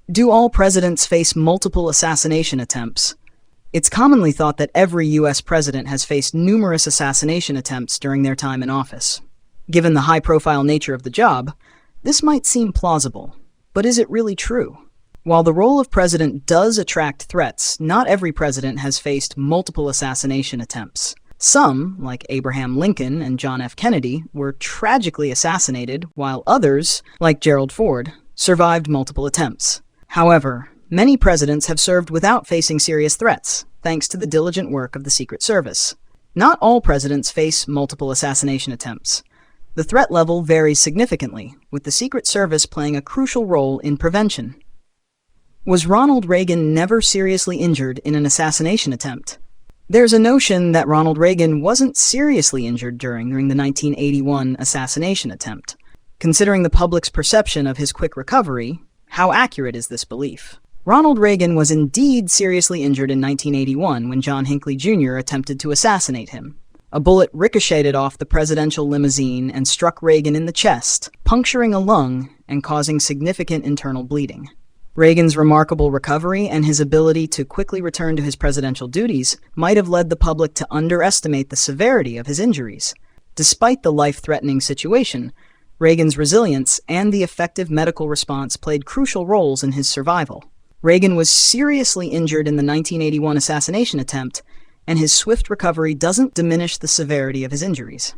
Do all presidents face multiple assassination attempts? It's commonly thought that every U.S. president has faced numerous assassination attempts during their time in office. Given the high-profile nature of the job, this might seem plausible, but is it really true? While the role of president does attract threats, not every president has faced multiple assassination attempts. Some, like Abraham Lincoln and John F. Kennedy, were tragically assassinated, while others, like Gerald Ford, survived multiple attempts. However, many presidents have served without facing serious threats, thanks to the diligent work of the Secret Service. Not all presidents face multiple assassination attempts. The threat level varies significantly, with the Secret Service playing a crucial role in prevention. Was Ronald Reagan never seriously injured in an assassination attempt? There's a notion that Ronald Reagan wasn't seriously injured during the 1981 assassination attempt. Considering the public's perception of his quick recovery, how accurate is this belief? Ronald Reagan was indeed seriously injured in 1981 when John Hinckley Jr. attempted to assassinate him. A bullet ricocheted off the presidential limousine and struck Reagan in the chest, puncturing a lung and causing significant internal bleeding. Reagan's remarkable recovery and his ability to quickly return to his presidential duties might have led the public to underestimate the severity of his injuries. Despite the life-threatening situation, Reagan's resilience and the effective medical response played crucial roles in his survival. Reagan was seriously injured in the 1981 assassination attempt, and his swift recovery doesn't diminish the severity of his injuries.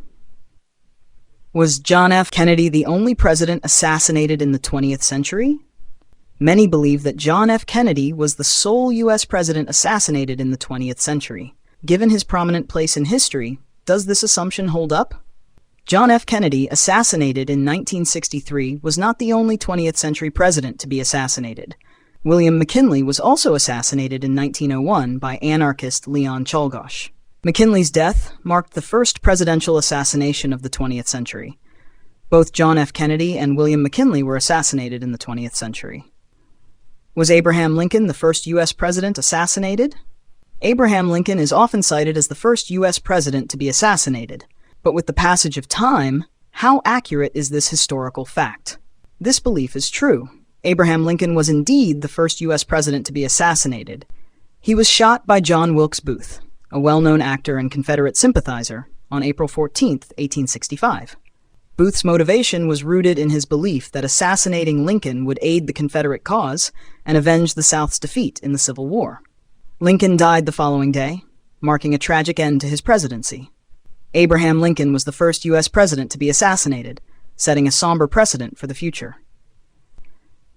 Was John F. Kennedy the only president assassinated in the 20th century? Many believe that John F. Kennedy was the sole U.S. president assassinated in the 20th century. Given his prominent place in history, does this assumption hold up? John F. Kennedy, assassinated in 1963, was not the only 20th century president to be assassinated. William McKinley was also assassinated in 1901 by anarchist Leon Czolgosz. McKinley's death marked the first presidential assassination of the 20th century. Both John F. Kennedy and William McKinley were assassinated in the 20th century. Was Abraham Lincoln the first U.S. president assassinated? Abraham Lincoln is often cited as the first U.S. president to be assassinated. But with the passage of time, how accurate is this historical fact? This belief is true. Abraham Lincoln was indeed the first U.S. president to be assassinated. He was shot by John Wilkes Booth, a well-known actor and Confederate sympathizer, on April 14, 1865. Booth's motivation was rooted in his belief that assassinating Lincoln would aid the Confederate cause and avenge the South's defeat in the Civil War. Lincoln died the following day, marking a tragic end to his presidency. Abraham Lincoln was the first U.S. president to be assassinated, setting a somber precedent for the future.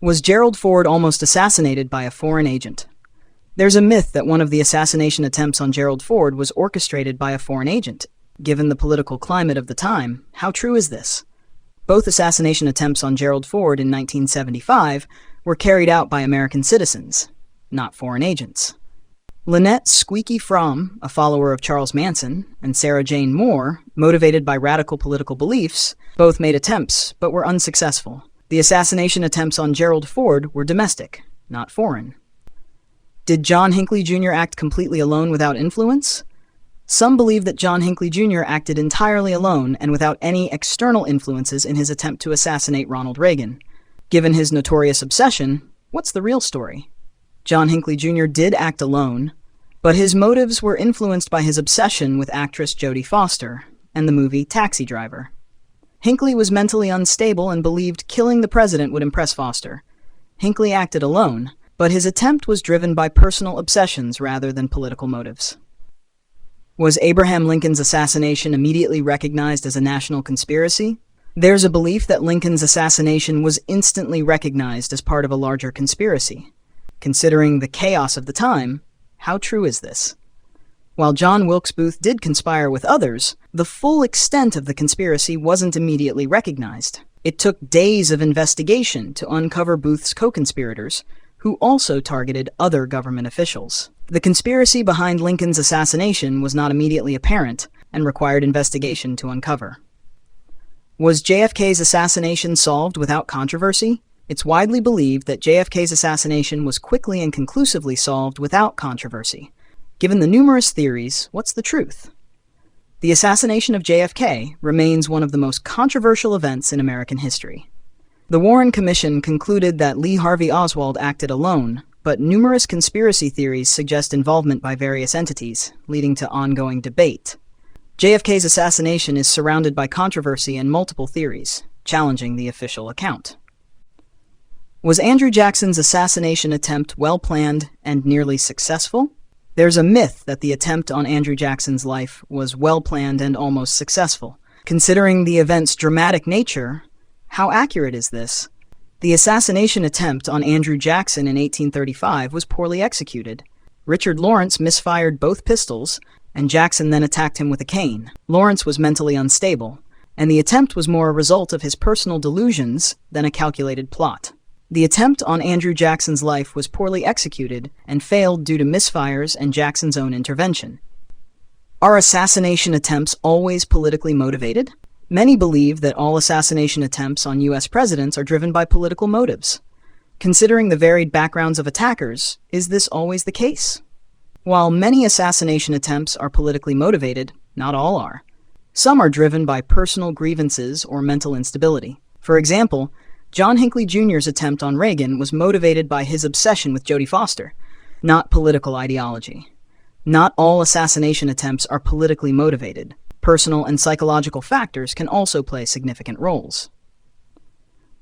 Was Gerald Ford almost assassinated by a foreign agent? There's a myth that one of the assassination attempts on Gerald Ford was orchestrated by a foreign agent. Given the political climate of the time, how true is this? Both assassination attempts on Gerald Ford in 1975 were carried out by American citizens, not foreign agents. Lynette Squeaky Fromm, a follower of Charles Manson, and Sarah Jane Moore, motivated by radical political beliefs, both made attempts but were unsuccessful. The assassination attempts on Gerald Ford were domestic, not foreign. Did John Hinckley Jr. act completely alone without influence? Some believe that John Hinckley Jr. acted entirely alone and without any external influences in his attempt to assassinate Ronald Reagan. Given his notorious obsession, what's the real story? John Hinckley Jr. did act alone, but his motives were influenced by his obsession with actress Jodie Foster and the movie Taxi Driver. Hinckley was mentally unstable and believed killing the president would impress Foster. Hinckley acted alone, but his attempt was driven by personal obsessions rather than political motives. Was Abraham Lincoln's assassination immediately recognized as a national conspiracy? There's a belief that Lincoln's assassination was instantly recognized as part of a larger conspiracy. Considering the chaos of the time, how true is this? While John Wilkes Booth did conspire with others, the full extent of the conspiracy wasn't immediately recognized. It took days of investigation to uncover Booth's co-conspirators, who also targeted other government officials. The conspiracy behind Lincoln's assassination was not immediately apparent and required investigation to uncover. Was JFK's assassination solved without controversy? It's widely believed that JFK's assassination was quickly and conclusively solved without controversy. Given the numerous theories, what's the truth? The assassination of JFK remains one of the most controversial events in American history. The Warren Commission concluded that Lee Harvey Oswald acted alone, but numerous conspiracy theories suggest involvement by various entities, leading to ongoing debate. JFK's assassination is surrounded by controversy and multiple theories, challenging the official account. Was Andrew Jackson's assassination attempt well-planned and nearly successful? There's a myth that the attempt on Andrew Jackson's life was well-planned and almost successful. Considering the event's dramatic nature, how accurate is this? The assassination attempt on Andrew Jackson in 1835 was poorly executed. Richard Lawrence misfired both pistols, and Jackson then attacked him with a cane. Lawrence was mentally unstable, and the attempt was more a result of his personal delusions than a calculated plot. The attempt on Andrew Jackson's life was poorly executed and failed due to misfires and Jackson's own intervention. Are assassination attempts always politically motivated? Many believe that all assassination attempts on U.S. presidents are driven by political motives. Considering the varied backgrounds of attackers, is this always the case? While many assassination attempts are politically motivated, not all are. Some are driven by personal grievances or mental instability. For example, John Hinckley Jr.'s attempt on Reagan was motivated by his obsession with Jodie Foster, not political ideology. Not all assassination attempts are politically motivated. Personal and psychological factors can also play significant roles.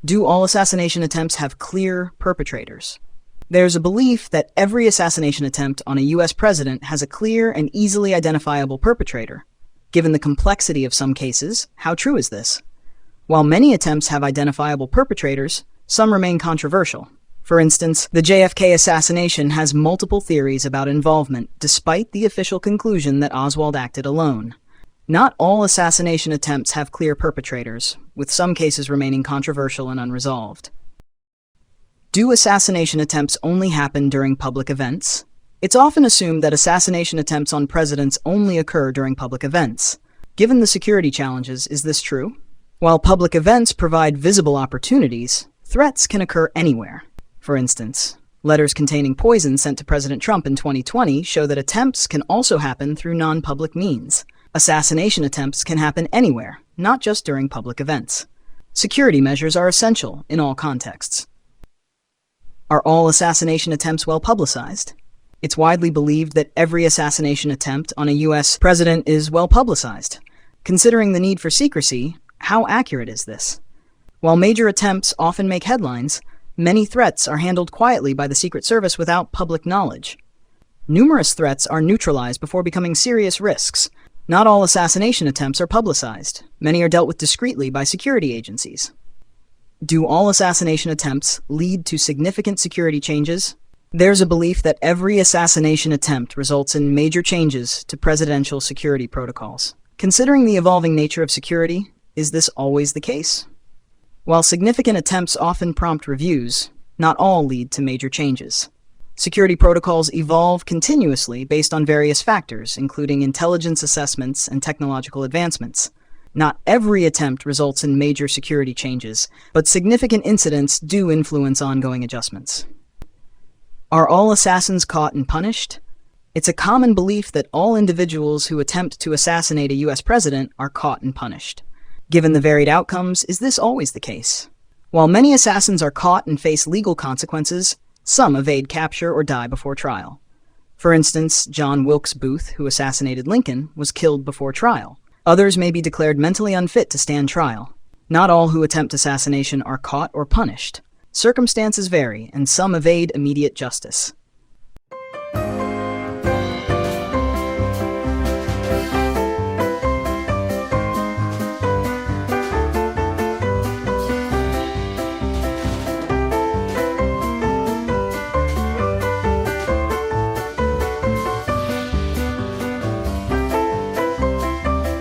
Do all assassination attempts have clear perpetrators? There's a belief that every assassination attempt on a U.S. president has a clear and easily identifiable perpetrator. Given the complexity of some cases, how true is this? While many attempts have identifiable perpetrators, some remain controversial. For instance, the JFK assassination has multiple theories about involvement, despite the official conclusion that Oswald acted alone. Not all assassination attempts have clear perpetrators, with some cases remaining controversial and unresolved. Do assassination attempts only happen during public events? It's often assumed that assassination attempts on presidents only occur during public events. Given the security challenges, is this true? While public events provide visible opportunities, threats can occur anywhere. For instance, letters containing poison sent to President Trump in 2020 show that attempts can also happen through non-public means. Assassination attempts can happen anywhere, not just during public events. Security measures are essential in all contexts. Are all assassination attempts well publicized? It's widely believed that every assassination attempt on a U.S. president is well publicized. Considering the need for secrecy, how accurate is this? While major attempts often make headlines, many threats are handled quietly by the Secret Service without public knowledge. Numerous threats are neutralized before becoming serious risks. Not all assassination attempts are publicized. Many are dealt with discreetly by security agencies. Do all assassination attempts lead to significant security changes? There's a belief that every assassination attempt results in major changes to presidential security protocols. Considering the evolving nature of security, is this always the case? While significant attempts often prompt reviews, not all lead to major changes. Security protocols evolve continuously based on various factors, including intelligence assessments and technological advancements. Not every attempt results in major security changes, but significant incidents do influence ongoing adjustments. Are all assassins caught and punished? It's a common belief that all individuals who attempt to assassinate a U.S. president are caught and punished. Given the varied outcomes, is this always the case? While many assassins are caught and face legal consequences, some evade capture or die before trial. For instance, John Wilkes Booth, who assassinated Lincoln, was killed before trial. Others may be declared mentally unfit to stand trial. Not all who attempt assassination are caught or punished. Circumstances vary, and some evade immediate justice.